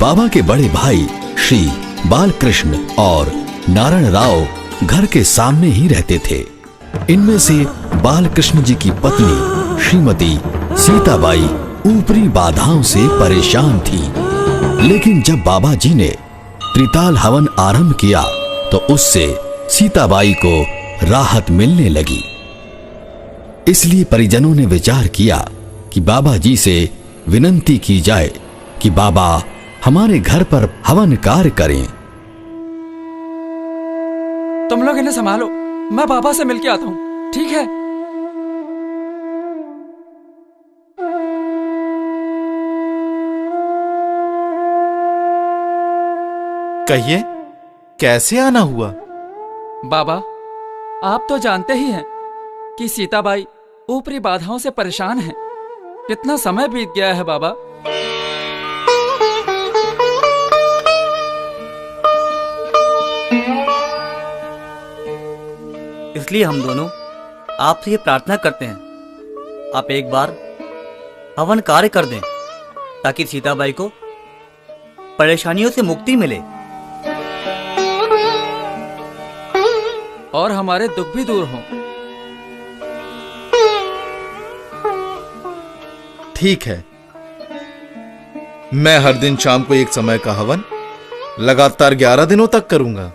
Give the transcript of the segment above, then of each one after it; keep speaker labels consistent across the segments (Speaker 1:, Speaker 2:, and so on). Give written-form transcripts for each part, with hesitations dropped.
Speaker 1: बाबा के बड़े भाई श्री बालकृष्ण और नारायण राव घर के सामने ही रहते थे। इनमें से बालकृष्ण जी की पत्नी श्रीमती सीताबाई ऊपरी बाधाओं से परेशान थी, लेकिन जब बाबा जी ने त्रिताल हवन आरंभ किया तो उससे सीताबाई को राहत मिलने लगी। इसलिए परिजनों ने विचार किया कि बाबा जी से विनंती की जाए कि बाबा हमारे घर पर हवन कार्य करें।
Speaker 2: तुम लोग इन्हें संभालो, मैं बाबा से मिलके आता हूँ, ठीक है?
Speaker 3: कहिए, कैसे आना हुआ?
Speaker 2: बाबा, आप तो जानते ही हैं कि सीताबाई ऊपरी बाधाओं से परेशान हैं। कितना समय बीत गया है बाबा।
Speaker 4: इसलिए हम दोनों आपसे ये प्रार्थना करते हैं, आप एक बार हवन कार्य कर दें ताकि सीताबाई को परेशानियों से मुक्ति मिले
Speaker 2: और हमारे दुख भी दूर हों।
Speaker 3: ठीक है, मैं हर दिन शाम को एक समय का हवन लगातार 11 दिनों तक करूंगा।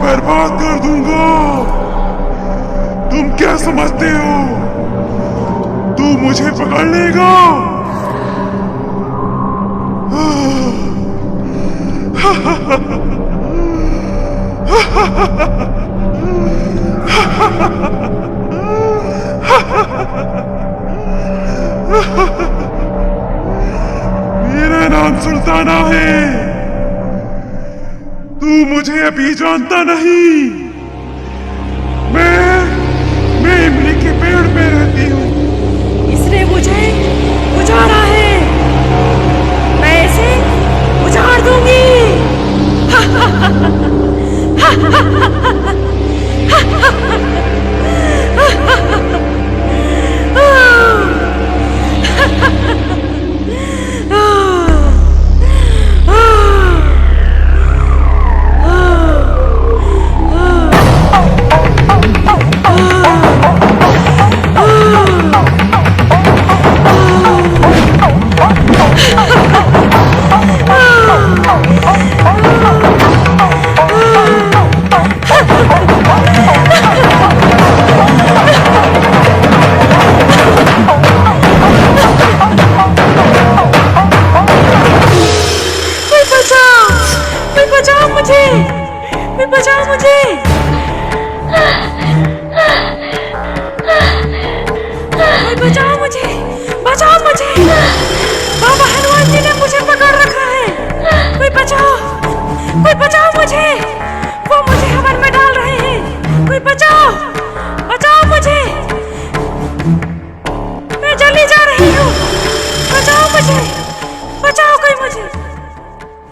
Speaker 5: बर्बाद कर दूंगा। तुम क्या समझते हो तू मुझे पकड़ लेगा? मेरा नाम सुल्ताना है। तू मुझे अभी जानता नहीं। मैं इमली के पेड़ पे रहती हूँ।
Speaker 6: इसने मुझे उजाड़ा है, मैं इसे उजाड़ दूंगी।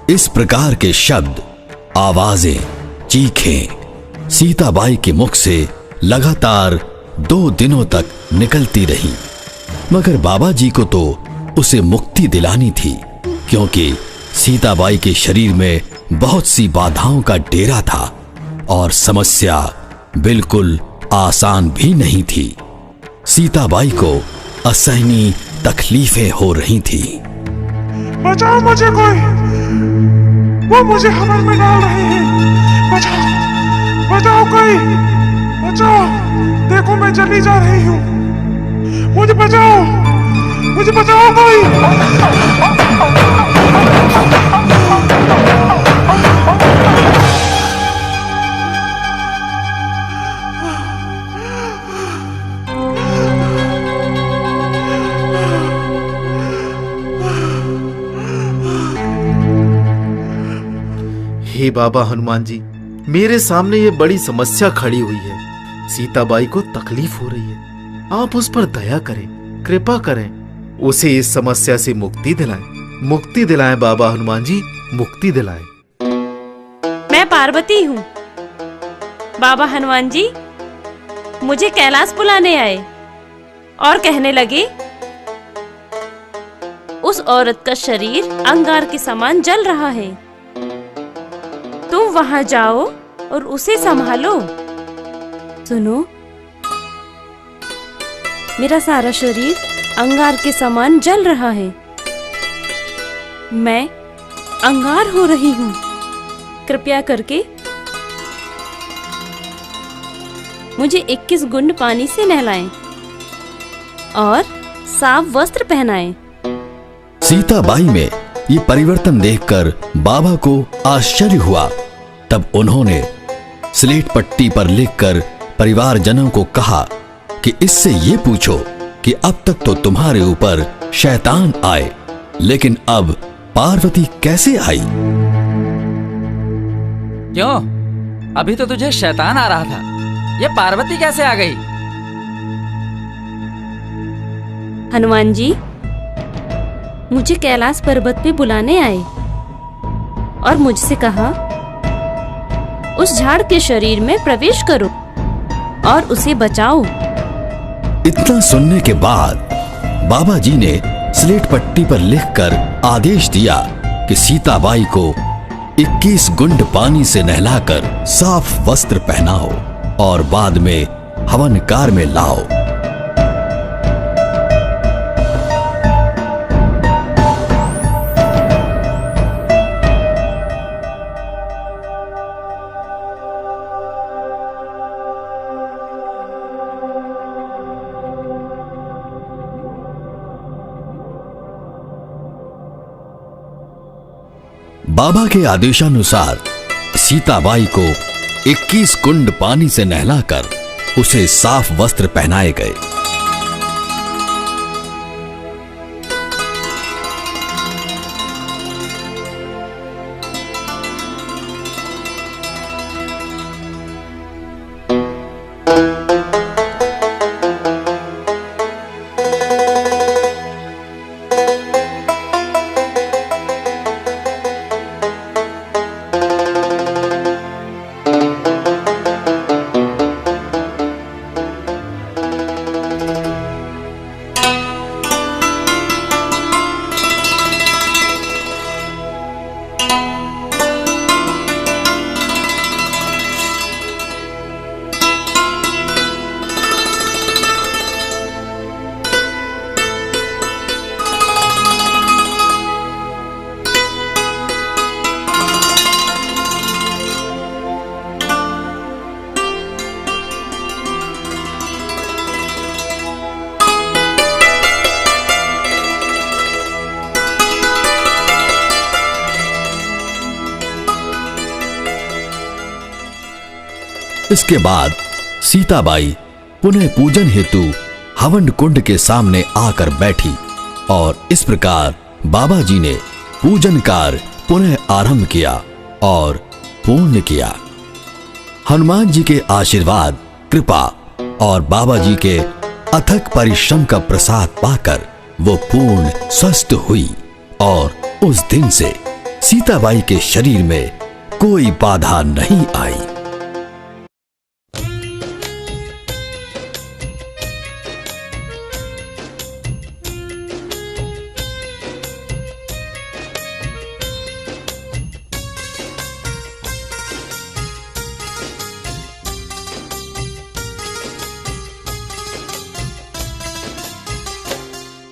Speaker 1: इस प्रकार के शब्द, आवाजें, चीखें सीताबाई के मुख से लगातार 2 दिनों तक निकलती रही, मगर बाबा जी को तो उसे मुक्ति दिलानी थी, क्योंकि सीताबाई के शरीर में बहुत सी बाधाओं का डेरा था और समस्या बिल्कुल आसान भी नहीं थी। सीताबाई को असहनीय तकलीफें हो रही थी।
Speaker 5: बचाओ मुझे कोई, वो मुझे हवन में डाल रहे हैं। बचाओ कोई, बचाओ। देखो मैं जली जा रही हूँ। मुझे बचाओ कोई।
Speaker 3: हे बाबा हनुमान जी, मेरे सामने ये बड़ी समस्या खड़ी हुई है। सीताबाई को तकलीफ हो रही है, आप उस पर दया करें, कृपा करें, उसे इस समस्या से मुक्ति दिलाएं बाबा हनुमान जी, मुक्ति दिलाएं।
Speaker 6: मैं पार्वती हूँ। बाबा हनुमान जी मुझे कैलाश बुलाने आए और कहने लगे, उस औरत का शरीर अंगार के समान जल रहा है, तुम वहां जाओ और उसे संभालो। सुनो, मेरा सारा शरीर अंगार के समान जल रहा है, मैं अंगार हो रही हूँ, कृपया करके मुझे 21 गुंड पानी से नहलाएं और साफ वस्त्र पहनाएं।
Speaker 1: सीताबाई में ये परिवर्तन देखकर बाबा को आश्चर्य हुआ। तब उन्होंने स्लेट पट्टी पर लिखकर परिवारजनों को कहा कि इससे ये पूछो कि अब तक तो तुम्हारे ऊपर शैतान आए, लेकिन अब पार्वती कैसे आई?
Speaker 2: क्यों? अभी तो तुझे शैतान आ रहा था, ये पार्वती कैसे आ गई?
Speaker 6: हनुमान जी मुझे कैलाश पर्वत पे बुलाने आए और मुझसे कहा, उस झाड़ के शरीर में प्रवेश करो और उसे बचाओ।
Speaker 1: इतना सुनने के बाद बाबा जी ने स्लेट पट्टी पर लिखकर आदेश दिया कि सीताबाई को 21 गुंड पानी से नहलाकर साफ वस्त्र पहनाओ और बाद में हवनकार में लाओ। बाबा के आदेशानुसार सीताबाई को 21 कुंड पानी से नहलाकर उसे साफ वस्त्र पहनाए गए। इसके बाद सीताबाई पुनः पूजन हेतु हवन कुंड के सामने आकर बैठी और इस प्रकार बाबा जी ने पूजन कार्य पुनः आरंभ किया और पूर्ण किया। हनुमान जी के आशीर्वाद, कृपा और बाबा जी के अथक परिश्रम का प्रसाद पाकर वो पूर्ण स्वस्थ हुई और उस दिन से सीताबाई के शरीर में कोई बाधा नहीं आई।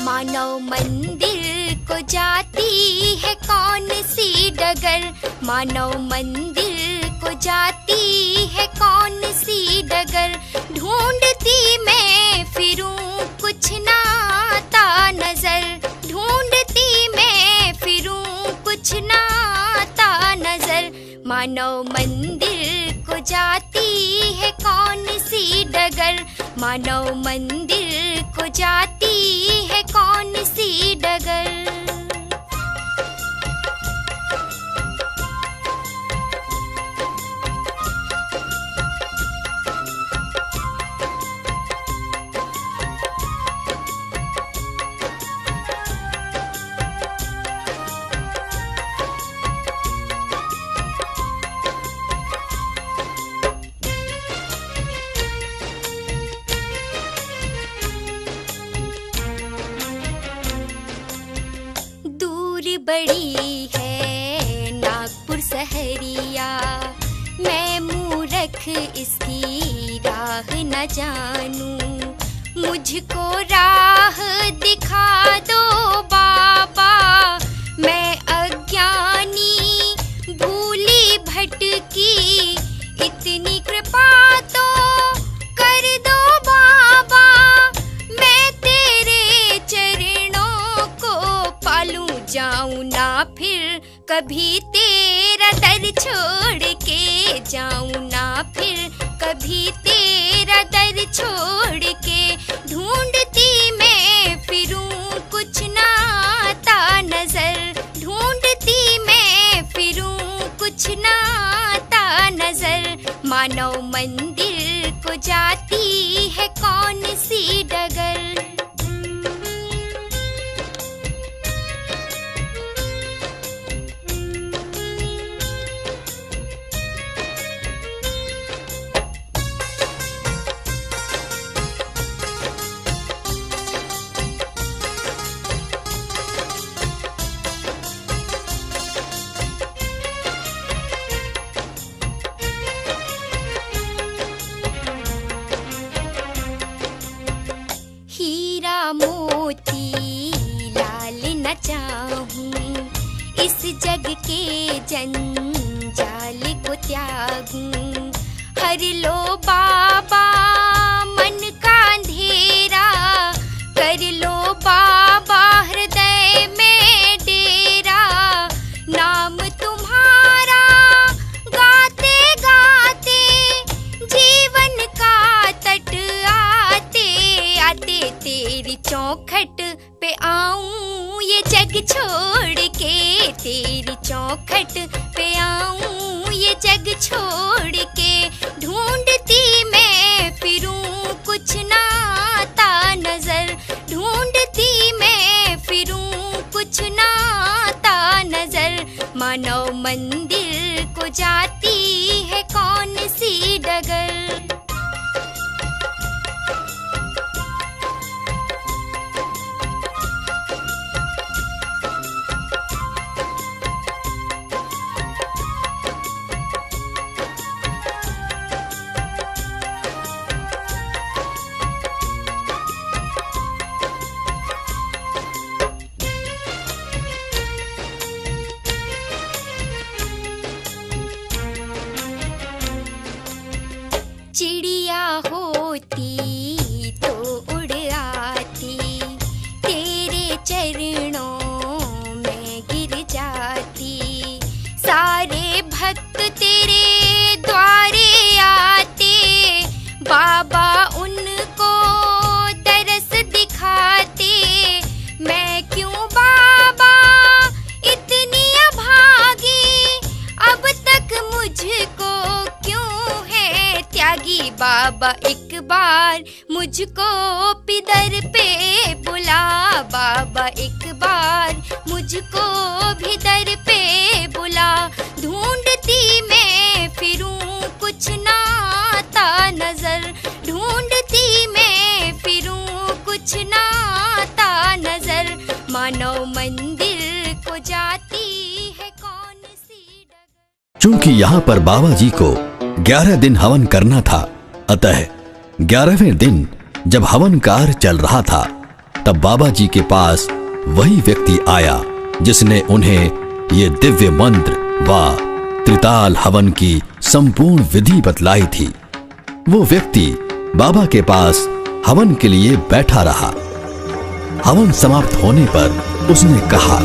Speaker 7: मानव मंदिर को जाती है कौन सी डगर, मानव मंदिर को जाती है कौन सी डगर, ढूंढती मैं फिरूं कुछ ना आता नजर, ढूंढती मैं फिरूं कुछ ना आता नजर, मानव मंदिर को जाती है कौन सी डगर, मानव मंदिर को जाती है कौन सी डगर। बड़ी है नागपुर सहरिया, मैं मूर्ख इसकी राह न जानूं। मुझको राह दिखा दो बाबा, मैं अज्ञानी भूली भटकी, इतनी कृपा तो कर दो बाबा, मैं तेरे चरणों को पालूं, जाऊं ना फिर कभी तेरा दर छोड़ के, जाऊं ना फिर कभी तेरा दर छोड़ के। ढूंढती मैं फिरूं कुछ ना आता नजर, ढूंढती मैं फिरूं कुछ ना आता नजर। मानव मंदिर को जाती है कौन सी डगर। मोती लाल न चाहूं, इस जग के जंजाल को त्यागूं। हर लो बाबा मन का अंधेरा, कर लो बाबा हृदय में डेरा। नाम तुम्हारा गाते गाते जीवन का तट आते आते, तेरी चौखट पे आऊं ये जग छोड़ के, तेरी चौखट पे आऊं ये जग छोड़ के। ढूंढती मैं फिरूं कुछ ना आता नजर, ढूंढती मैं फिरूं कुछ ना आता नजर। मानव मंदिर को जाती है कौन सी डगर। चिड़िया होती तो उड़ आती, तेरे चरणों में गिर जाती। सारे भक्त तेरे द्वारे आते, बाबा उनको दरस दिखाते। मैं क्यों बाबा इतनी अभागी, अब तक मुझको क्यों है त्यागी। बाबा एक बार मुझको पिदर पे बुला, बाबा एक बार मुझको भी दर पे बुला। ढूंढती मैं फिरूं कुछ ना आता नजर, ढूंढती मैं फिरूं कुछ ना आता नजर। मानव मंदिर को जाती है कौन सी डगर।
Speaker 1: चूंकि यहाँ पर बाबा जी को 11 दिन हवन करना था, अतः 11वें दिन जब हवन कार्य चल रहा था, तब बाबा जी के पास वही व्यक्ति आया जिसने उन्हें ये दिव्य मंत्र व त्रिताल हवन की संपूर्ण विधि बतलाई थी। वो व्यक्ति बाबा के पास हवन के लिए बैठा रहा। हवन समाप्त होने पर उसने कहा,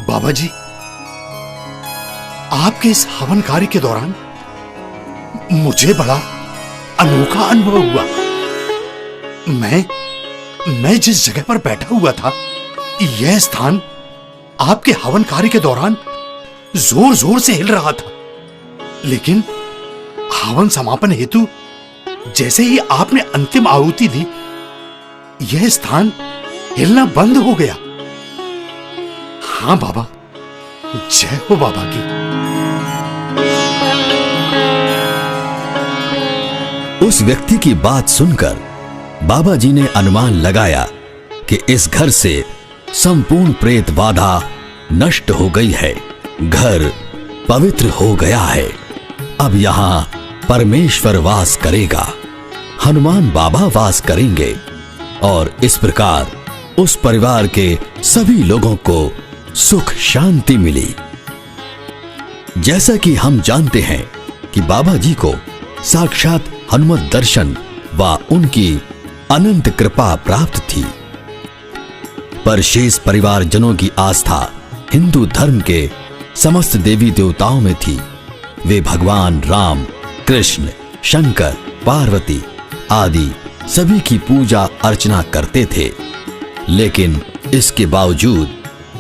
Speaker 8: बाबा जी, आपके इस हवन कार्य के दौरान मुझे बड़ा अनोखा अनुभव हुआ। मैं जिस जगह पर बैठा हुआ था, यह स्थान आपके हवन कार्य के दौरान जोर जोर से हिल रहा था। लेकिन हवन समापन हेतु जैसे ही आपने अंतिम आहुति दी, यह स्थान हिलना बंद हो गया। हाँ बाबा, जय हो बाबा की।
Speaker 1: उस व्यक्ति की बात सुनकर बाबा जी ने अनुमान लगाया कि इस घर से संपूर्ण प्रेत बाधा नष्ट हो गई है, घर पवित्र हो गया है। अब यहाँ परमेश्वर वास करेगा, हनुमान बाबा वास करेंगे। और इस प्रकार उस परिवार के सभी लोगों को सुख शांति मिली। जैसा कि हम जानते हैं कि बाबा जी को साक्षात हनुमत दर्शन व उनकी अनंत कृपा प्राप्त थी, पर शेष परिवार जनों की आस्था हिंदू धर्म के समस्त देवी देवताओं में थी। वे भगवान राम, कृष्ण, शंकर, पार्वती आदि सभी की पूजा अर्चना करते थे। लेकिन इसके बावजूद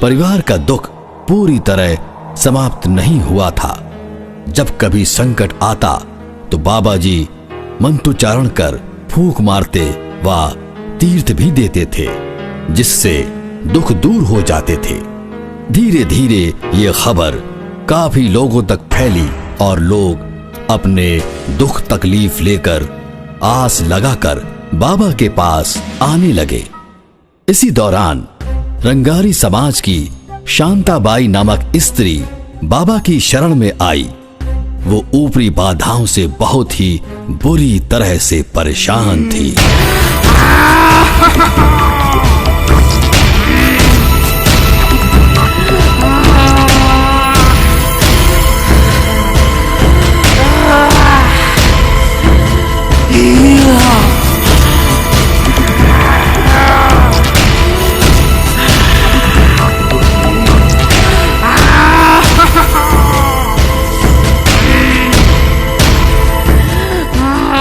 Speaker 1: परिवार का दुख पूरी तरह समाप्त नहीं हुआ था। जब कभी संकट आता तो बाबा जी मंत्रोच्चारण कर फूंक मारते व तीर्थ भी देते थे, जिससे दुख दूर हो जाते थे। धीरे धीरे ये खबर काफी लोगों तक फैली और लोग अपने दुख तकलीफ लेकर आस लगाकर बाबा के पास आने लगे। इसी दौरान रंगारी समाज की शांताबाई नामक स्त्री बाबा की शरण में आई। वो ऊपरी बाधाओं से बहुत ही बुरी तरह से परेशान थी।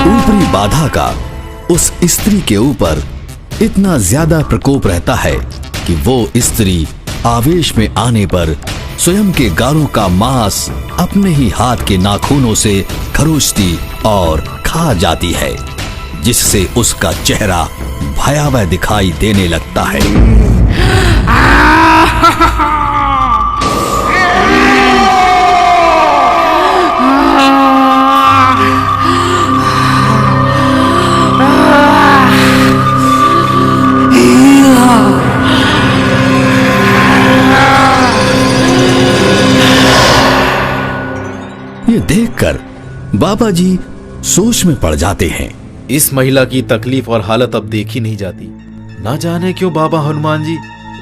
Speaker 1: ऊपरी बाधा का उस स्त्री के ऊपर इतना ज्यादा प्रकोप रहता है कि वो स्त्री आवेश में आने पर स्वयं के गारों का मांस अपने ही हाथ के नाखूनों से खरोचती और खा जाती है, जिससे उसका चेहरा भयावह दिखाई देने लगता है। ये देखकर बाबा जी सोच में पड़ जाते हैं।
Speaker 3: इस महिला की तकलीफ और हालत अब देखी नहीं जाती। ना जाने क्यों बाबा हनुमान जी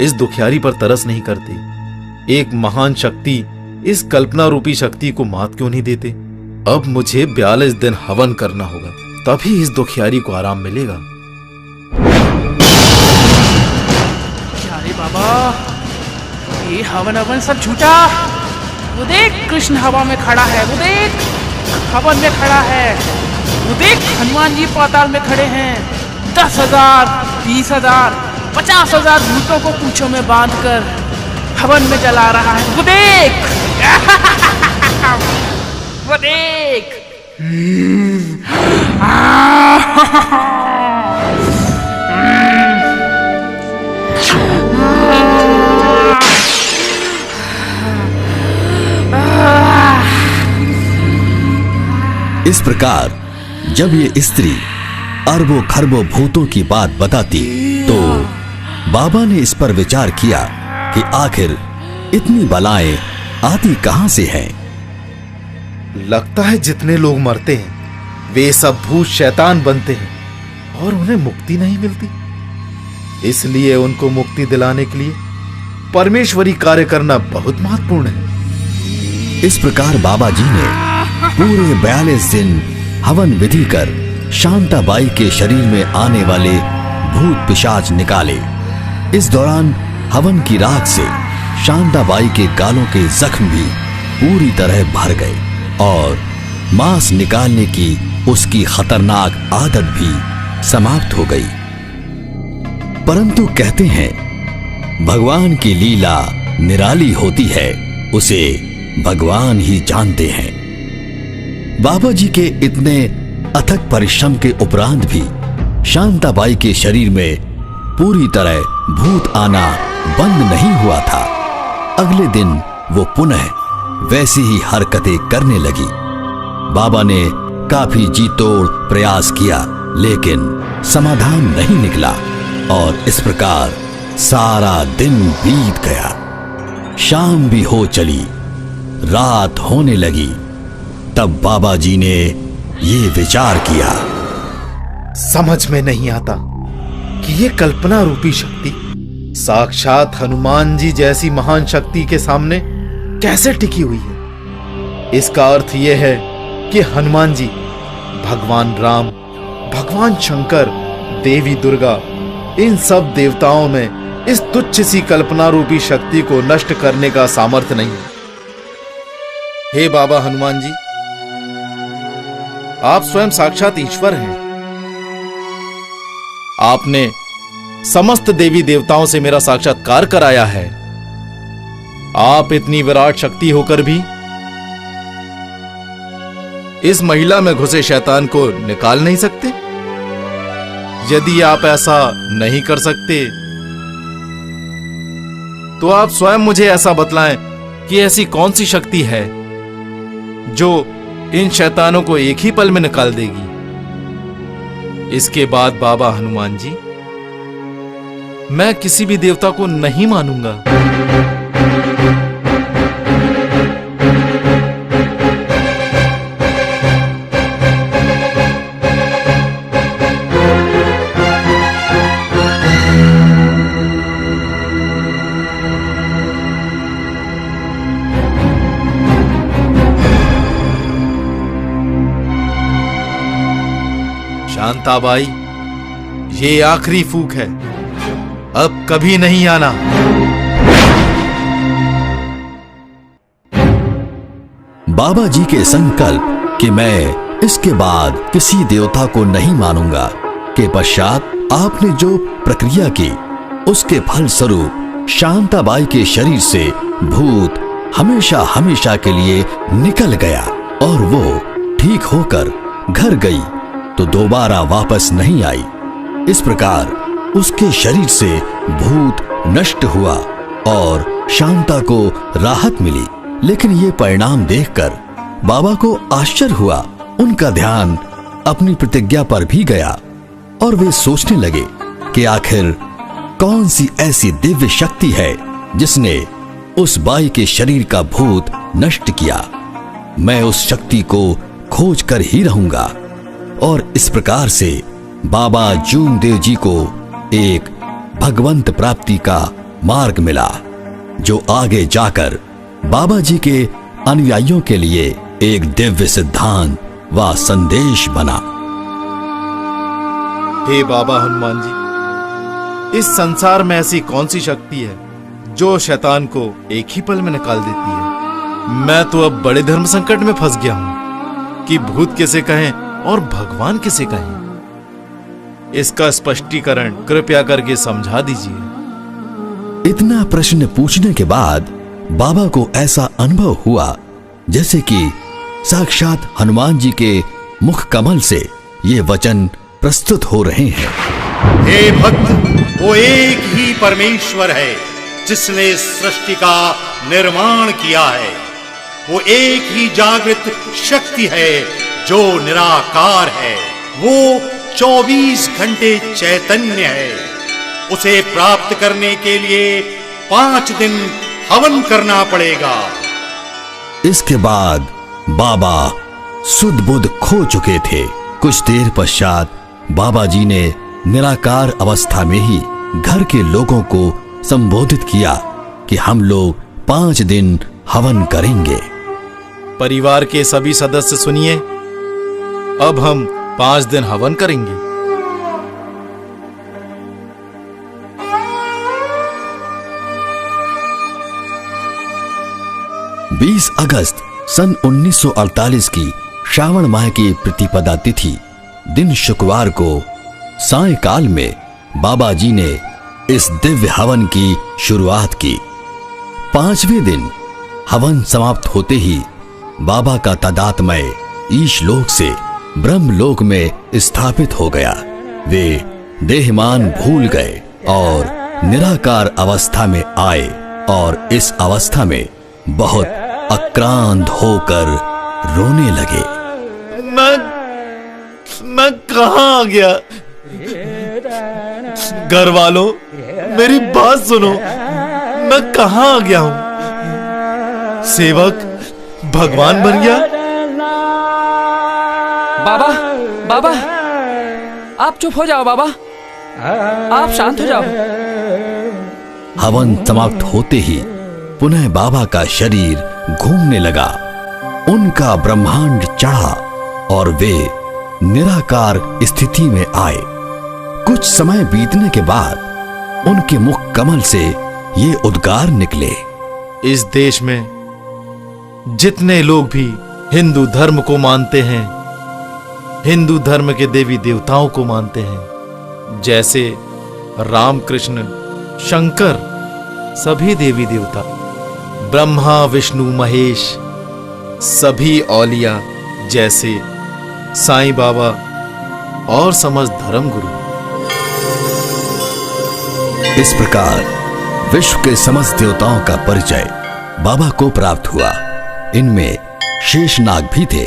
Speaker 3: इस दुखियारी पर तरस नहीं करते। एक महान शक्ति इस कल्पना रूपी शक्ति को मात क्यों नहीं देते। अब मुझे 42 दिन हवन करना होगा, तभी इस दुखियारी को आराम मिलेगा।
Speaker 9: अरे बाबा, ये हवन सब झूठा। वो देख, कृष्ण हवा में खड़ा है। वो देख, हवन में खड़ा है। वो देख, हनुमान जी पाताल में खड़े हैं। 10,000, 20,000, 50,000 भूतों को पूंछों में बांधकर हवन में जला रहा है। वो देख वो देख।
Speaker 1: इस प्रकार जब ये स्त्री अरबों खरबों भूतों की बात बताती तो बाबा ने इस पर विचार किया कि आखिर इतनी बलाएं आती कहां से हैं।
Speaker 3: लगता है जितने लोग मरते हैं वे सब भूत शैतान बनते हैं और उन्हें मुक्ति नहीं मिलती। इसलिए उनको मुक्ति दिलाने के लिए परमेश्वरी कार्य करना बहुत महत्वपूर्ण है।
Speaker 1: इस प्रकार बाबा जी ने पूरे 42 दिन हवन विधि कर शांताबाई के शरीर में आने वाले भूत पिशाच निकाले। इस दौरान हवन की राख से शांताबाई के गालों के जख्म भी पूरी तरह भर गए और मांस निकालने की उसकी खतरनाक आदत भी समाप्त हो गई। परंतु कहते हैं भगवान की लीला निराली होती है, उसे भगवान ही जानते हैं। बाबा जी के इतने अथक परिश्रम के उपरांत भी शांताबाई के शरीर में पूरी तरह भूत आना बंद नहीं हुआ था। अगले दिन वो पुनः वैसी ही हरकतें करने लगी। बाबा ने काफी जी तोड़ प्रयास किया, लेकिन समाधान नहीं निकला और इस प्रकार सारा दिन बीत गया। शाम भी हो चली, रात होने लगी। तब बाबा जी ने ये विचार किया,
Speaker 3: समझ में नहीं आता कि ये कल्पना रूपी शक्ति साक्षात हनुमान जी जैसी महान शक्ति के सामने कैसे टिकी हुई है। इसका अर्थ यह है कि हनुमान जी भगवान राम, भगवान शंकर, देवी दुर्गा, इन सब देवताओं में इस तुच्छ सी कल्पना रूपी शक्ति को नष्ट करने का सामर्थ्य नहीं है। हे बाबा हनुमान जी, आप स्वयं साक्षात ईश्वर हैं। आपने समस्त देवी देवताओं से मेरा साक्षात्कार कराया है। आप इतनी विराट शक्ति होकर भी इस महिला में घुसे शैतान को निकाल नहीं सकते। यदि आप ऐसा नहीं कर सकते तो आप स्वयं मुझे ऐसा बतलाएं कि ऐसी कौन सी शक्ति है जो इन शैतानों को एक ही पल में निकाल देगी। इसके बाद बाबा हनुमान जी, मैं किसी भी देवता को नहीं मानूंगा। शांताबाई, ये आखिरी फूंक है, अब कभी नहीं आना।
Speaker 1: बाबा जी के संकल्प कि मैं इसके बाद किसी देवता को नहीं मानूंगा के पश्चात आपने जो प्रक्रिया की, उसके फल स्वरूप शांताबाई के शरीर से भूत हमेशा हमेशा के लिए निकल गया और वो ठीक होकर घर गई तो दोबारा वापस नहीं आई। इस प्रकार उसके शरीर से भूत नष्ट हुआ और शांता को राहत मिली। लेकिन ये परिणाम देखकर बाबा को आश्चर्य हुआ। उनका ध्यान अपनी प्रतिज्ञा पर भी गया और वे सोचने लगे कि आखिर कौन सी ऐसी दिव्य शक्ति है जिसने उस बाई के शरीर का भूत नष्ट किया। मैं उस शक्ति को खोज कर ही रहूंगा। और इस प्रकार से बाबा जूमदेव जी को एक भगवंत प्राप्ति का मार्ग मिला, जो आगे जाकर बाबा जी के अनुयायियों के लिए एक दिव्य सिद्धांत व संदेश बना।
Speaker 3: हे बाबा हनुमान जी, इस संसार में ऐसी कौन सी शक्ति है जो शैतान को एक ही पल में निकाल देती है। मैं तो अब बड़े धर्म संकट में फंस गया हूं कि भूत किसे कहें और भगवान किसे कहें। इसका स्पष्टीकरण कृपया करके समझा दीजिए।
Speaker 1: इतना प्रश्न पूछने के बाद बाबा को ऐसा अनुभव हुआ जैसे कि साक्षात हनुमान जी के मुख कमल से ये वचन प्रस्तुत हो रहे हैं।
Speaker 8: हे भक्त, वो एक ही परमेश्वर है जिसने सृष्टि का निर्माण किया है। वो एक ही जागृत शक्ति है जो निराकार है। वो 24 घंटे चैतन्य है। उसे प्राप्त करने के लिए 5 दिन हवन करना पड़ेगा।
Speaker 1: इसके बाद बाबा सुध बुध खो चुके थे। कुछ देर पश्चात बाबा जी ने निराकार अवस्था में ही घर के लोगों को संबोधित किया कि हम लोग 5 दिन हवन करेंगे।
Speaker 3: परिवार के सभी सदस्य सुनिए, अब हम 5 दिन हवन करेंगे।
Speaker 1: 20 अगस्त सन 1948 की श्रावण माह की प्रतिपदा तिथि दिन शुक्रवार को सायंकाल में बाबा जी ने इस दिव्य हवन की शुरुआत की। 5वें दिन हवन समाप्त होते ही बाबा का तादात्म्य ईशलोक से ब्रह्मलोक में स्थापित हो गया। वे देहमान भूल गए और निराकार अवस्था में आए और इस अवस्था में बहुत आक्रांत होकर रोने लगे।
Speaker 3: मैं कहां आ गया? घर वालों, मेरी बात सुनो, मैं कहां आ गया हूं? सेवक भगवान बन गया?
Speaker 2: बाबा, बाबा, आप चुप हो जाओ बाबा, आप शांत हो जाओ।
Speaker 1: हवन समाप्त होते ही पुनः बाबा का शरीर घूमने लगा। उनका ब्रह्मांड चढ़ा और वे निराकार स्थिति में आए। कुछ समय बीतने के बाद उनके मुख कमल से ये उद्गार निकले।
Speaker 3: इस देश में जितने लोग भी हिंदू धर्म को मानते हैं, हिंदू धर्म के देवी देवताओं को मानते हैं, जैसे राम, कृष्ण, शंकर, सभी देवी देवता, ब्रह्मा, विष्णु, महेश, सभी औलिया जैसे साईं बाबा और समस्त धर्म गुरु।
Speaker 1: इस प्रकार विश्व के समस्त देवताओं का परिचय बाबा को प्राप्त हुआ। इनमें शेषनाग भी थे।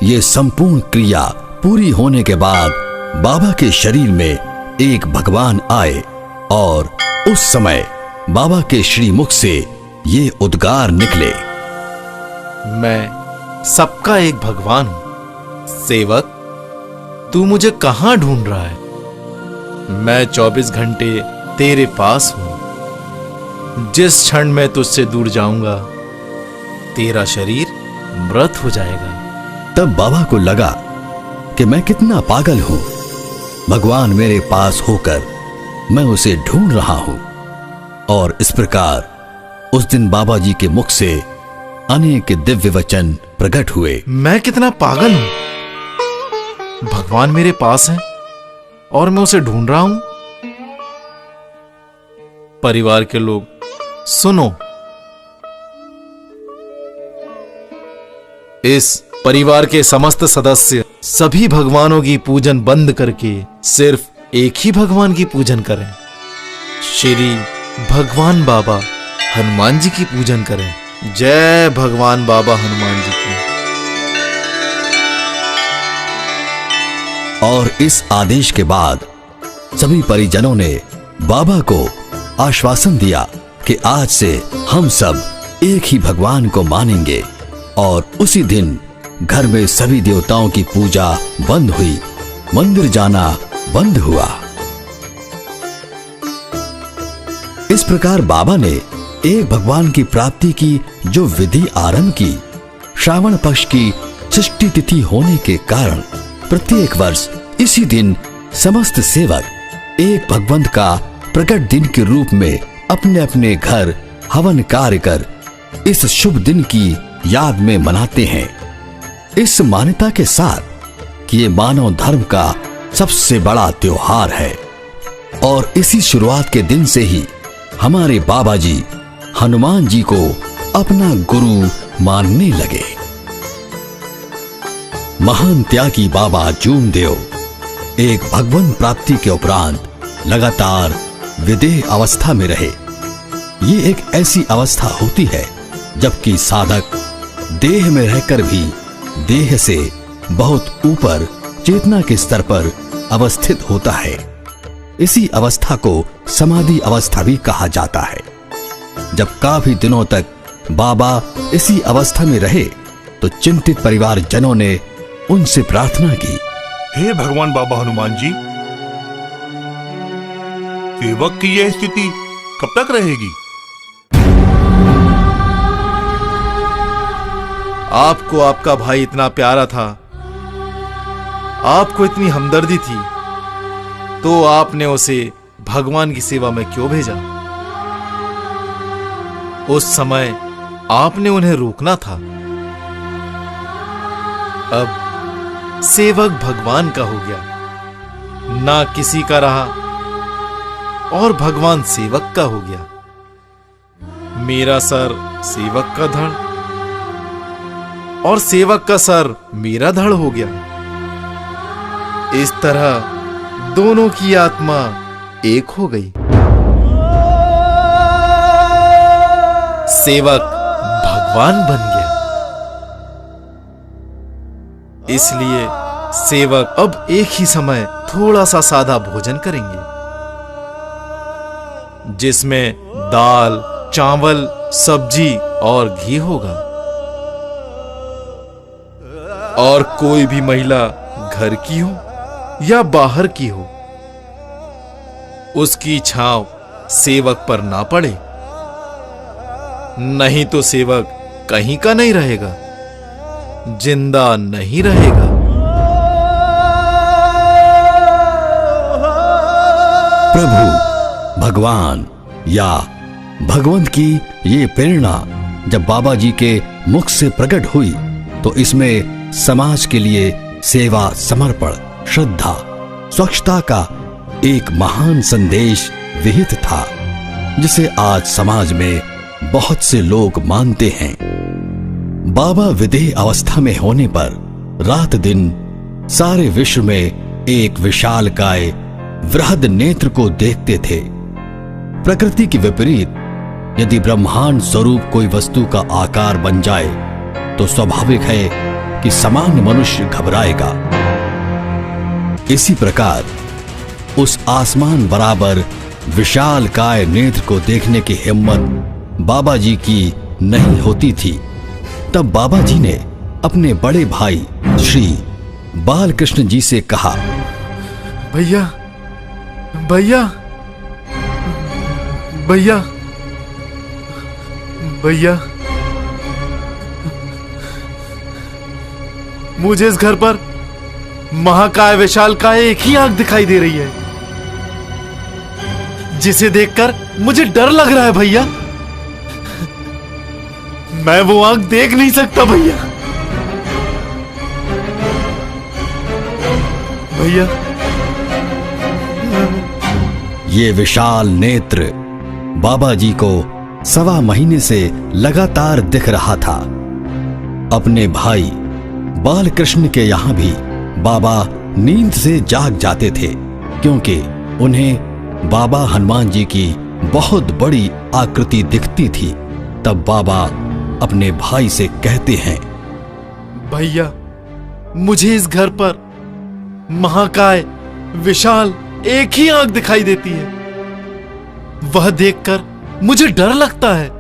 Speaker 1: ये संपूर्ण क्रिया पूरी होने के बाद बाबा के शरीर में एक भगवान आए और उस समय बाबा के श्रीमुख से ये उद्गार निकले।
Speaker 3: मैं सबका एक भगवान हूं। सेवक, तू मुझे कहां ढूंढ रहा है? मैं 24 घंटे तेरे पास हूं। जिस क्षण मैं तुझसे दूर जाऊंगा, तेरा शरीर मृत हो जाएगा।
Speaker 1: तब बाबा को लगा कि मैं कितना पागल हूं। भगवान मेरे पास होकर मैं उसे ढूंढ रहा हूं। और इस प्रकार उस दिन बाबा जी के मुख से अनेक दिव्य वचन प्रकट हुए।
Speaker 3: मैं कितना पागल हूं। भगवान मेरे पास है और मैं उसे ढूंढ रहा हूं। परिवार के लोग सुनो, इस परिवार के समस्त सदस्य सभी भगवानों की पूजन बंद करके सिर्फ एक ही भगवान की पूजन करें। श्री भगवान बाबा हनुमान जी की पूजन करें। जय भगवान बाबा हनुमान जी की।
Speaker 1: और इस आदेश के बाद सभी परिजनों ने बाबा को आश्वासन दिया कि आज से हम सब एक ही भगवान को मानेंगे। और उसी दिन घर में सभी देवताओं की पूजा बंद हुई, मंदिर जाना बंद हुआ। इस प्रकार बाबा ने एक भगवान की प्राप्ति की जो विधि आरंभ की, श्रावण पक्ष की षष्ठी तिथि होने के कारण प्रत्येक वर्ष इसी दिन समस्त सेवक एक भगवंत का प्रकट दिन के रूप में अपने अपने घर हवन कार्य कर इस शुभ दिन की याद में मनाते हैं। इस मान्यता के साथ कि ये मानव धर्म का सबसे बड़ा त्योहार है। और इसी शुरुआत के दिन से ही हमारे बाबा जी हनुमान जी को अपना गुरु मानने लगे। महान त्यागी बाबा जूमदेव एक भगवान प्राप्ति के उपरांत लगातार विदेह अवस्था में रहे। ये एक ऐसी अवस्था होती है जबकि साधक देह में रहकर भी देह से बहुत ऊपर चेतना के स्तर पर अवस्थित होता है। इसी अवस्था को समाधि अवस्था भी कहा जाता है। जब काफी दिनों तक बाबा इसी अवस्था में रहे तो चिंतित परिवार जनों ने उनसे प्रार्थना की,
Speaker 5: हे भगवान बाबा हनुमान जी, सेवक की यह स्थिति कब तक रहेगी?
Speaker 3: आपको आपका भाई इतना प्यारा था, आपको इतनी हमदर्दी थी, तो आपने उसे भगवान की सेवा में क्यों भेजा? उस समय आपने उन्हें रोकना था। अब सेवक भगवान का हो गया, ना किसी का रहा और भगवान सेवक का हो गया। मेरा सर सेवक का धड़ और सेवक का सर मेरा धड़ हो गया। इस तरह दोनों की आत्मा एक हो गई। सेवक भगवान बन गया। इसलिए सेवक अब एक ही समय थोड़ा सा सादा भोजन करेंगे, जिसमें दाल, चावल, सब्जी और घी होगा। और कोई भी महिला घर की हो या बाहर की हो, उसकी छांव सेवक पर ना पड़े, नहीं तो सेवक कहीं का नहीं रहेगा, जिंदा नहीं रहेगा।
Speaker 1: प्रभु भगवान या भगवंत की ये प्रेरणा जब बाबा जी के मुख से प्रकट हुई तो इसमें समाज के लिए सेवा, समर्पण, श्रद्धा, स्वच्छता का एक महान संदेश विहित था, जिसे आज समाज में बहुत से लोग मानते हैं। बाबा विदेह अवस्था में होने पर रात दिन सारे विश्व में एक विशालकाय वृहद नेत्र को देखते थे। प्रकृति के विपरीत यदि ब्रह्मांड स्वरूप कोई वस्तु का आकार बन जाए तो स्वाभाविक है कि सामान्य मनुष्य घबराएगा। इसी प्रकार उस आसमान बराबर विशालकाय नेत्र को देखने की हिम्मत बाबा जी की नहीं होती थी। तब बाबा जी ने अपने बड़े भाई श्री बालकृष्ण जी से कहा,
Speaker 3: भैया भैया भैया भैया, मुझे इस घर पर महाकाय विशालकाय एक ही आंख दिखाई दे रही है, जिसे देखकर मुझे डर लग रहा है भैया। मैं वो आंख देख नहीं सकता भैया। भैया,
Speaker 1: ये विशाल नेत्र बाबा जी को 1.25 महीने से लगातार दिख रहा था। अपने भाई बालकृष्ण के यहां भी बाबा नींद से जाग जाते थे, क्योंकि उन्हें बाबा हनुमान जी की बहुत बड़ी आकृति दिखती थी। तब बाबा अपने भाई से कहते हैं,
Speaker 3: भैया मुझे इस घर पर महाकाय विशाल एक ही आंख दिखाई देती है, वह देखकर मुझे डर लगता है,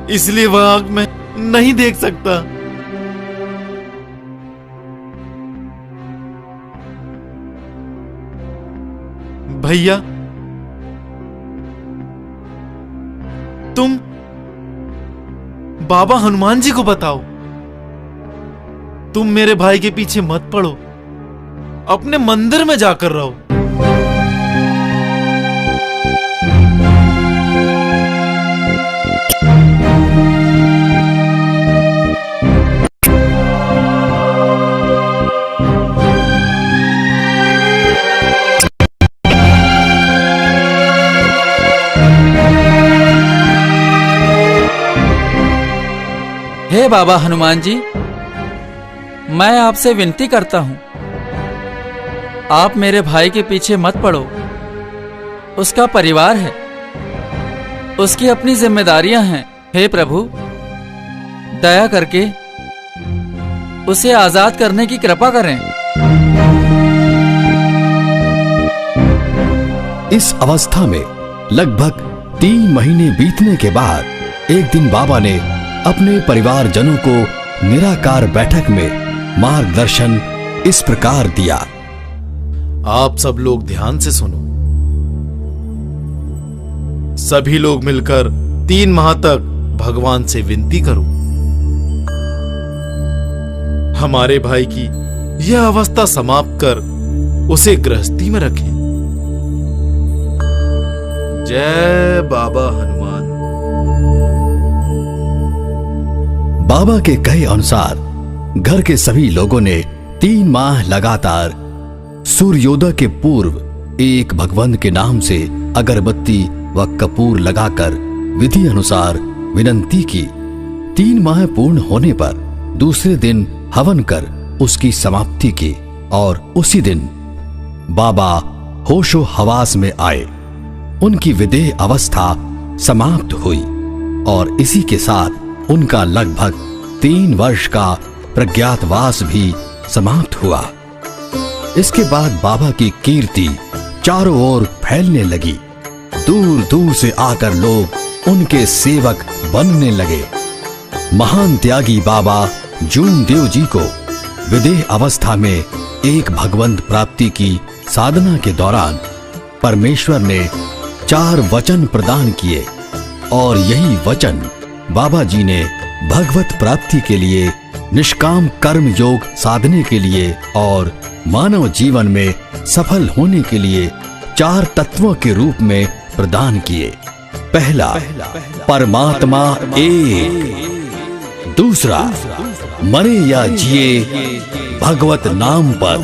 Speaker 3: इसलिए वह आंख मैं नहीं देख सकता। भैया तुम बाबा हनुमान जी को बताओ, तुम मेरे भाई के पीछे मत पड़ो, अपने मंदिर में जाकर रहो।
Speaker 2: हे बाबा हनुमान जी, मैं आपसे विनती करता हूं, आप मेरे भाई के पीछे मत पड़ो। उसका परिवार है, उसकी अपनी जिम्मेदारियां हैं। हे प्रभु, दया करके उसे आजाद करने की कृपा करें।
Speaker 1: इस अवस्था में लगभग 3 महीने बीतने के बाद एक दिन बाबा ने अपने परिवारजनों को निराकार बैठक में मार्गदर्शन इस प्रकार दिया।
Speaker 3: आप सब लोग ध्यान से सुनो। सभी लोग मिलकर 3 माह तक भगवान से विनती करो, हमारे भाई की यह अवस्था समाप्त कर उसे गृहस्थी में रखें। जय बाबा हनुमान।
Speaker 1: बाबा के कहे अनुसार घर के सभी लोगों ने 3 माह लगातार सूर्योदय के पूर्व एक भगवंत के नाम से अगरबत्ती व कपूर लगाकर विधि अनुसार विनंती की। 3 माह पूर्ण होने पर दूसरे दिन हवन कर उसकी समाप्ति की और उसी दिन बाबा होशो हवास में आए। उनकी विदेह अवस्था समाप्त हुई और इसी के साथ उनका लगभग 3 वर्ष का प्रज्ञातवास भी समाप्त हुआ। इसके बाद बाबा की कीर्ति चारों ओर फैलने लगी। दूर दूर से आकर लोग उनके सेवक बनने लगे। महान त्यागी बाबा जूमदेव जी को विदेह अवस्था में एक भगवंत प्राप्ति की साधना के दौरान परमेश्वर ने 4 वचन प्रदान किए और यही वचन बाबा जी ने भगवत प्राप्ति के लिए, निष्काम कर्म योग साधने के लिए और मानव जीवन में सफल होने के लिए 4 तत्वों के रूप में प्रदान किए। पहला, परमात्मा एक। दूसरा, मरे या जिए भगवत नाम पर।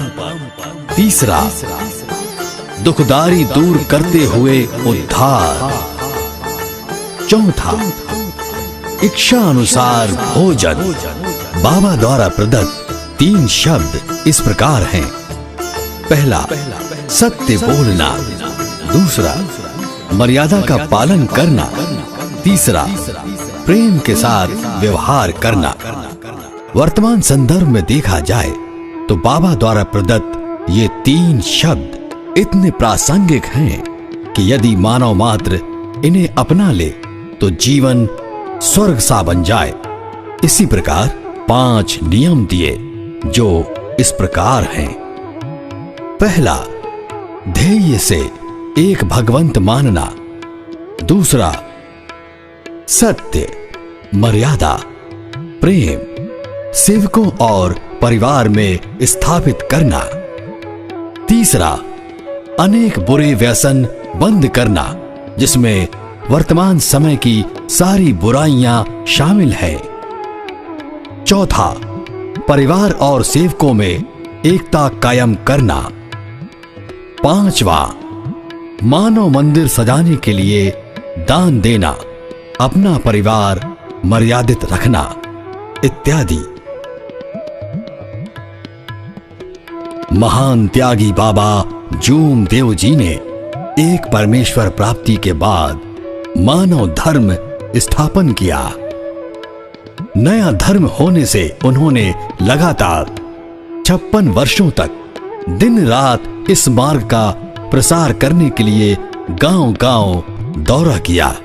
Speaker 1: तीसरा, दुखदारी दूर करते हुए उद्धार। चौथा, इच्छा अनुसार भोजन। बाबा द्वारा प्रदत्त 3 शब्द इस प्रकार हैं। पहला, सत्य बोलना। दूसरा, मर्यादा का पालन करना। तीसरा, प्रेम के साथ व्यवहार करना। वर्तमान संदर्भ में देखा जाए तो बाबा द्वारा प्रदत्त ये 3 शब्द इतने प्रासंगिक हैं कि यदि मानव मात्र इन्हें अपना ले तो जीवन स्वर्ग सा बन जाए। इसी प्रकार 5 नियम दिए जो इस प्रकार हैं। पहला, ध्येय से एक भगवंत मानना। दूसरा, सत्य, मर्यादा, प्रेम, सेवकों और परिवार में स्थापित करना। तीसरा, अनेक बुरे व्यसन बंद करना जिसमें वर्तमान समय की सारी बुराइयां शामिल हैं। चौथा, परिवार और सेवकों में एकता कायम करना। 5वां, मानव मंदिर सजाने के लिए दान देना, अपना परिवार मर्यादित रखना इत्यादि। महान त्यागी बाबा जूमदेव जी ने एक परमेश्वर प्राप्ति के बाद मानव धर्म स्थापन किया। नया धर्म होने से उन्होंने लगातार 56 वर्षों तक दिन रात इस मार्ग का प्रसार करने के लिए गांव-गांव दौरा किया।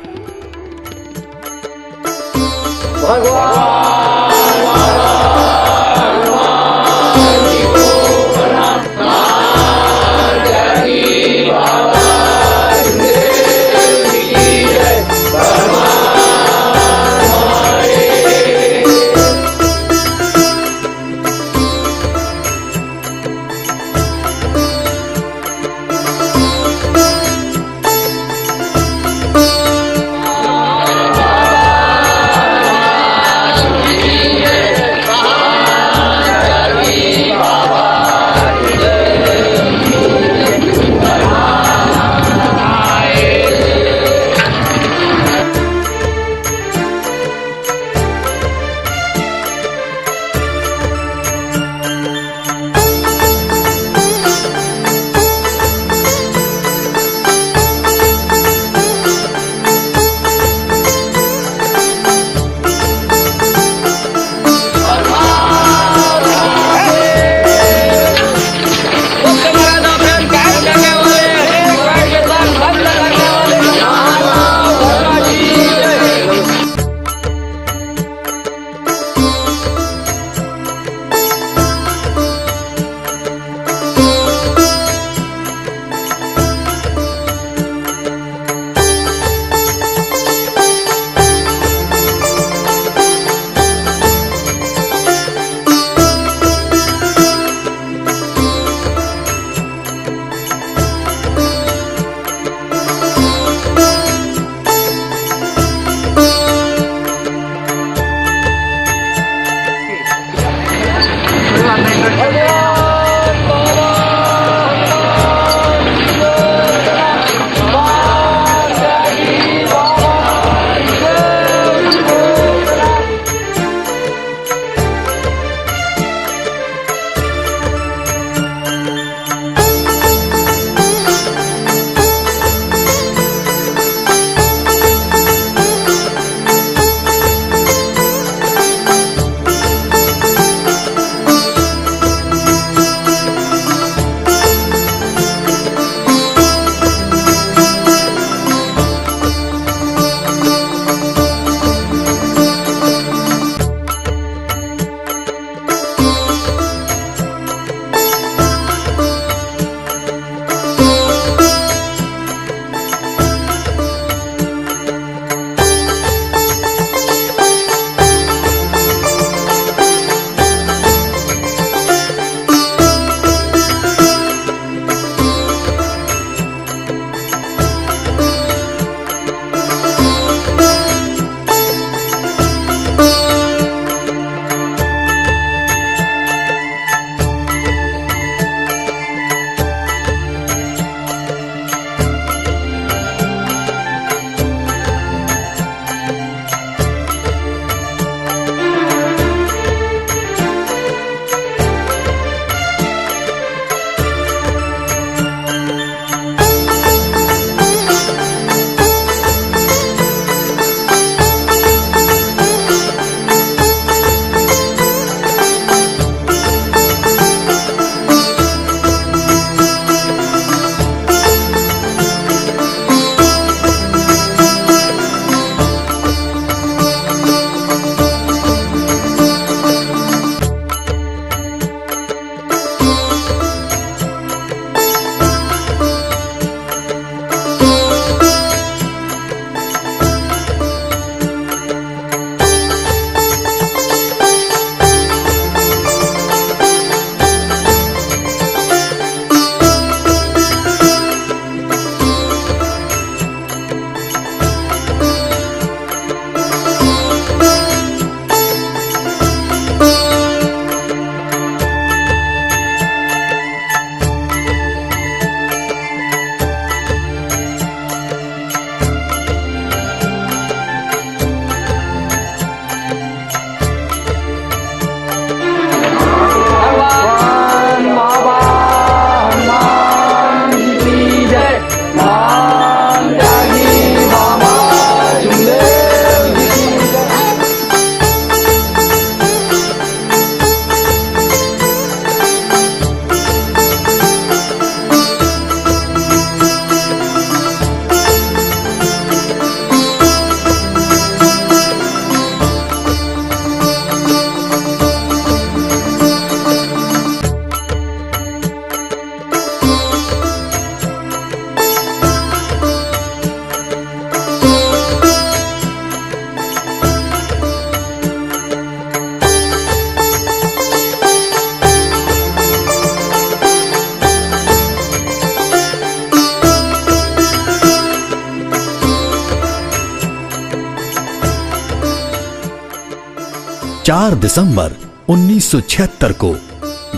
Speaker 1: 4 दिसंबर 1976 को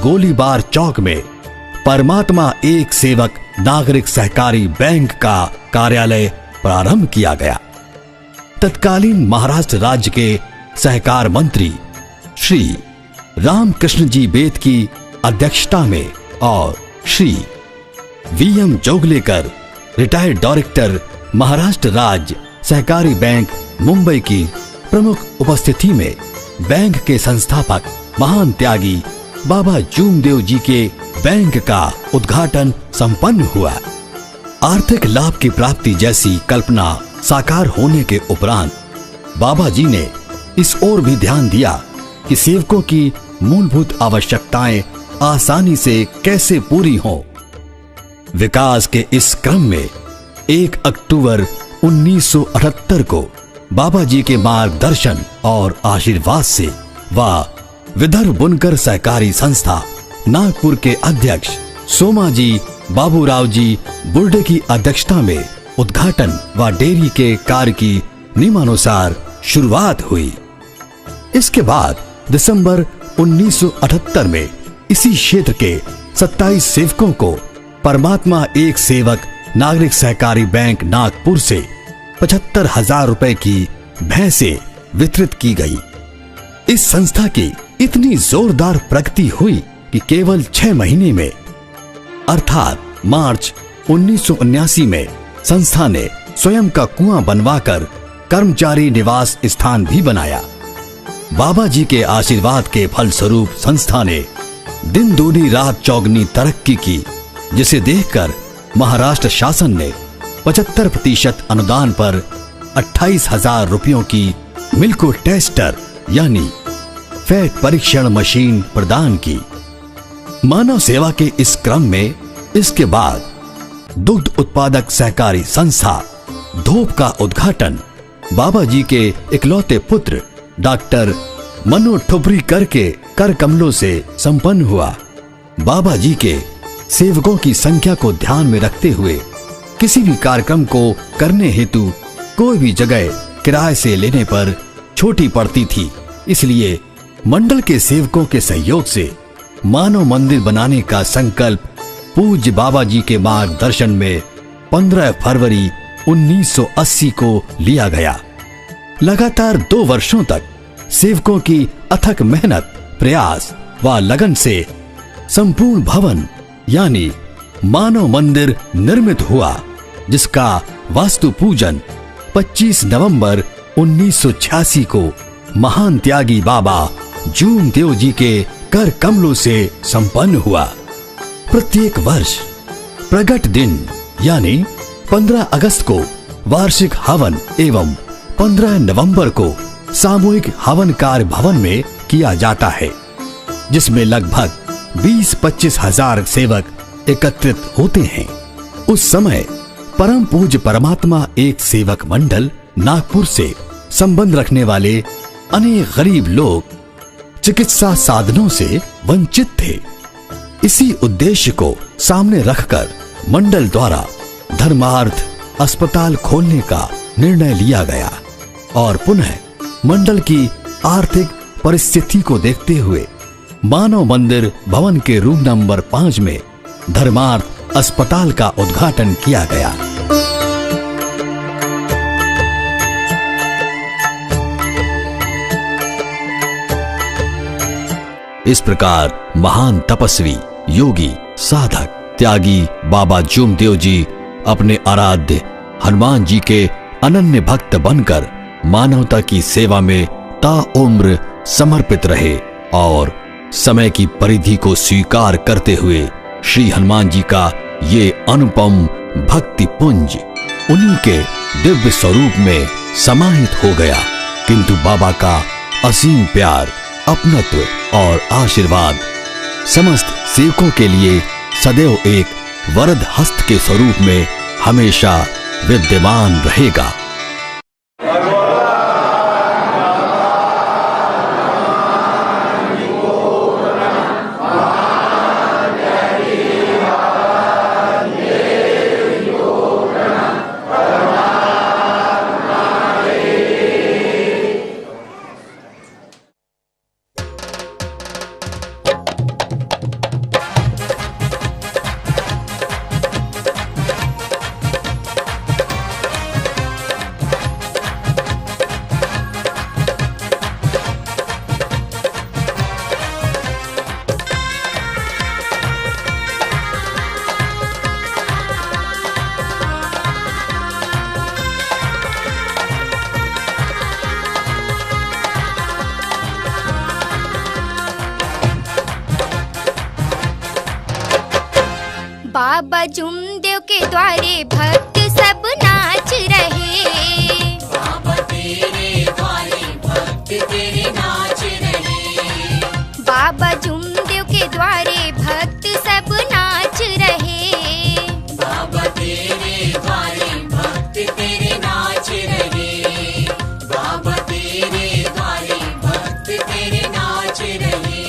Speaker 1: गोलीबार चौक में परमात्मा एक सेवक नागरिक सहकारी बैंक का कार्यालय प्रारंभ किया गया। तत्कालीन महाराष्ट्र राज्य के सहकार मंत्री श्री रामकृष्ण जी बेद की अध्यक्षता में और Shri VM Joglekar retired director Maharashtra राज्य सहकारी बैंक मुंबई की प्रमुख उपस्थिति में बैंक के संस्थापक महान त्यागी बाबा जूमदेव जी के बैंक का उद्घाटन संपन्न हुआ। आर्थिक लाभ की प्राप्ति जैसी कल्पना साकार होने के उपरांत बाबा जी ने इस ओर भी ध्यान दिया कि सेवकों की मूलभूत आवश्यकताएं आसानी से कैसे पूरी हों। विकास के इस क्रम में 1 अक्टूबर 1978 को बाबा जी के मार्गदर्शन और आशीर्वाद से वह विदर्भ बुनकर सहकारी संस्था नागपुर के अध्यक्ष सोमाजी बाबूराव जी बुर्डे की अध्यक्षता में उद्घाटन व डेयरी के कार्य की नियमानुसार शुरुआत हुई। इसके बाद दिसंबर 1978 में इसी क्षेत्र के 27 सेवकों को परमात्मा एक सेवक नागरिक सहकारी बैंक नागपुर से 75,000 रुपए की भैंसें वितरित की गई। इस संस्था की इतनी जोरदार प्रगति हुई कि केवल 6 महीने में अर्थात मार्च 1979 में संस्था ने स्वयं का कुआं बनवाकर कर्मचारी निवास स्थान भी बनाया। बाबा जी के आशीर्वाद के फलस्वरूप संस्था ने दिन दूनी रात चौगनी तरक्की की, जिसे देखकर महाराष्ट्र शासन ने 75% अनुदान पर 28,000 रुपयों की मिल्को टेस्टर यानी फैट परीक्षण मशीन प्रदान की। मानव सेवा के इस क्रम में इसके बाद दुग्ध उत्पादक सहकारी संस्था धोप का उद्घाटन बाबा जी के इकलौते पुत्र डॉक्टर मनो ठुबरीकर के कर कमलों से संपन्न हुआ। बाबा जी के सेवकों की संख्या को ध्यान में रखते हुए किसी भी कार्यक्रम को करने हेतु कोई भी जगह किराए से लेने पर छोटी पड़ती थी। इसलिए मंडल के सेवकों के सहयोग से मानव मंदिर बनाने का संकल्प पूज्य बाबा जी के मार्गदर्शन में 15 फरवरी 1980 को लिया गया। लगातार 2 वर्षों तक सेवकों की अथक मेहनत, प्रयास व लगन से संपूर्ण भवन यानी मानव मंदिर निर्मित हुआ, जिसका वास्तु पूजन 25 नवंबर 1986 को महान त्यागी बाबा जूमदेव जी के कर कमलों से संपन्न हुआ। प्रत्येक वर्ष प्रगट दिन यानी 15 अगस्त को वार्षिक हवन एवं 15 नवंबर को सामूहिक हवन कार्य भवन में किया जाता है, जिसमें लगभग 20-25 हजार सेवक एकत्रित होते हैं। उस समय परम पूज्य परमात्मा एक सेवक मंडल नागपुर से संबंध रखने वाले अनेक गरीब लोग चिकित्सा साधनों से वंचित थे। इसी उद्देश्य को सामने रखकर मंडल द्वारा धर्मार्थ अस्पताल खोलने का निर्णय लिया गया और पुनः मंडल की आर्थिक परिस्थिति को देखते हुए मानव मंदिर भवन के रूम नंबर 5 में धर्मार्थ अस्पताल का उद्घाटन किया गया। इस प्रकार महान तपस्वी, योगी, साधक, त्यागी बाबा जूमदेव जी अपने आराध्य हनुमान जी के अनन्य भक्त बनकर मानवता की सेवा में ताउम्र समर्पित रहे और समय की परिधि को स्वीकार करते हुए श्री हनुमान जी का ये अनुपम भक्ति पुंज उन्हीं के दिव्य स्वरूप में समाहित हो गया। किंतु बाबा का असीम प्यार, अपनत्व और आशीर्वाद समस्त सेवकों के लिए सदैव एक वरद हस्त के स्वरूप में हमेशा विद्यमान रहेगा।
Speaker 7: बाबा जुमदेव के द्वारे भक्त सब नाच रहे।
Speaker 10: बाबा तेरे द्वारे भक्त तेरे नाच रहे।
Speaker 7: बाबा जुमदेव के द्वारे भक्त सब नाच रहे।
Speaker 10: बाबा तेरे द्वारे भक्त तेरे नाच रहे। बाबा तेरे द्वारे भक्त तेरे नाच रहे।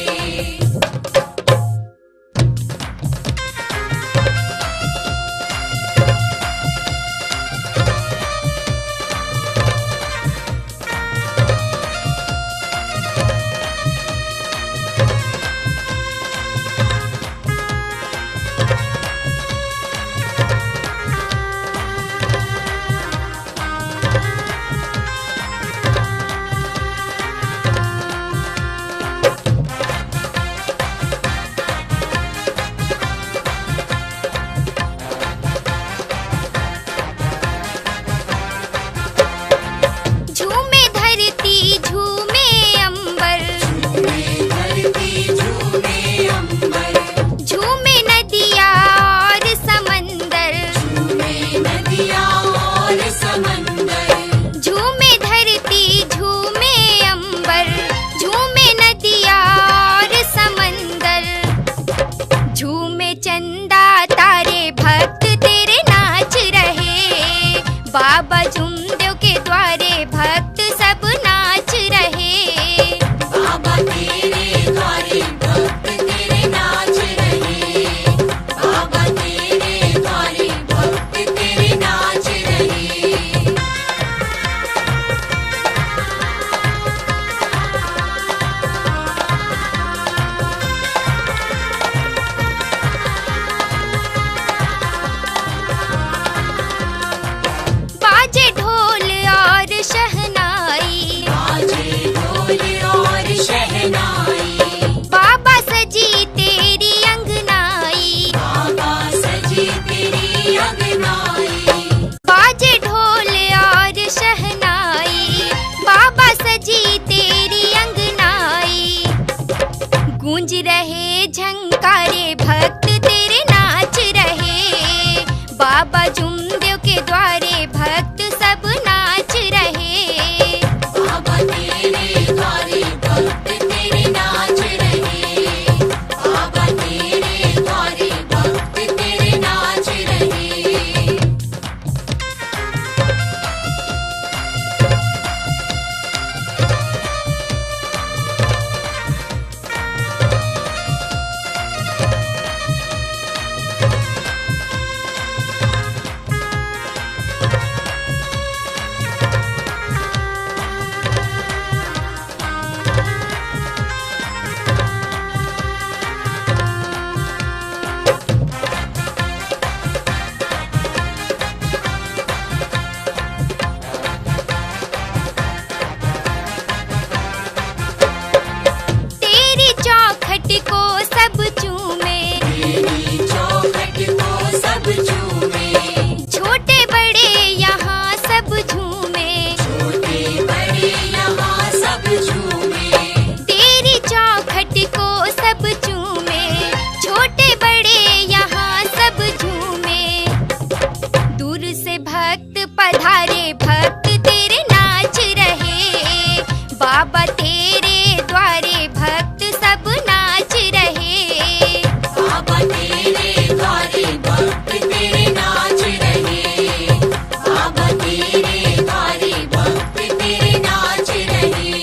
Speaker 7: झूमे धरती झूमे अंबर,
Speaker 10: झूमे धरती झूमे अंबर।
Speaker 7: झूमे नदिया और समंदर।
Speaker 10: झूमे नदियाँ और समंदर।
Speaker 7: झूमे धरती झूमे अंबर, झूमे नदिया और समंदर। झूमे चंदा तारे भक्त तेरे नाच रहे। बाबा जुमदेव के द्वारे भक्त सब नाच रहे।
Speaker 10: बाबा तेरे द्वारे भक्त तेरे नाच रहे। बाबा तेरे द्वारे भक्त तेरे नाच रहे।
Speaker 7: बाजे ढोल और शहनाई।
Speaker 10: बाजे ढोल और शहनाई।
Speaker 7: बाबा सजी तेरी अंगनाई।
Speaker 10: बाबा सजी तेरी अंगनाई।
Speaker 7: बाजे ढोल और शहनाई। बाबा सजी तेरी अंगनाई। गूंज रहे झंकारे भक्त तेरे नाच रहे। बाबा जुमदेव के द्वारे भक्त सब नाच रहे।
Speaker 10: बाबा तेरे द्वारे भक्त तेरे नाच रहे। बाबा तेरे द्वारे भक्त तेरे नाच रहे।
Speaker 7: तेरी चौखट को सब चूमे।
Speaker 10: तेरी चौखट को सब झूमे।
Speaker 7: छोटे बड़े यहाँ सब झूमे।
Speaker 10: छोटे बड़े यहाँ सब झूमे।
Speaker 7: तेरी चौखट को सब चूमे। छोटे बड़े यहाँ सब झूमे। दूर से भक्त पधारे भक्त तेरे नाच रहे। बाबा तेरे द्वारे भक्त सब नाच रहे।
Speaker 10: बाबा तेरे द्वारे भक्त तेरे नाच रहे। बाबा तेरे द्वारे भक्त तेरे नाच रहे।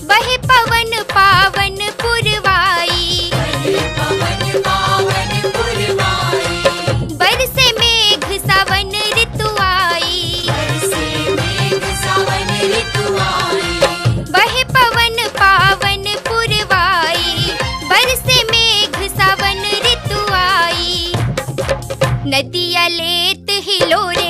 Speaker 7: बहे पवन पावन पुरवाई।
Speaker 10: पवन पावन पुरवाई।
Speaker 7: बरसे मेघ सावन ऋतु आई।
Speaker 10: बरसे मेघ सावन ऋतु आई।
Speaker 7: बहे पवन पावन पुरवाई। बरसे मेघ सावन ऋतु आई। नदिया लेत हिलोर